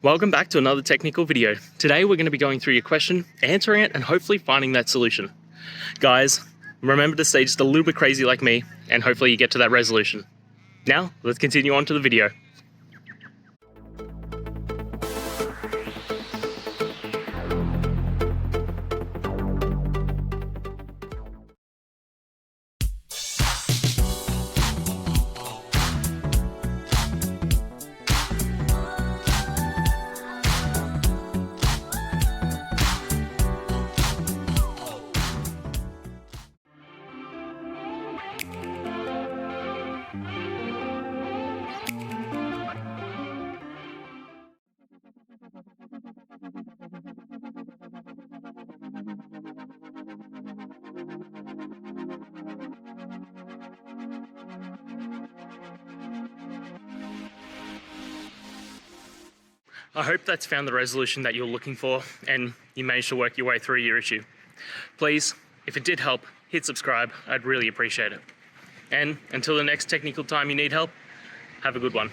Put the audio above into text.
Welcome back to another technical video. Today we're going to be going through your question, answering it, and hopefully finding that solution. Guys, remember to stay just a little bit crazy like me, and hopefully you get to that resolution. Now, let's continue on to the video. I hope that's found the resolution that you're looking for and you managed to work your way through your issue. Please, if it did help, hit subscribe. I'd really appreciate it. And until the next technical time you need help, have a good one.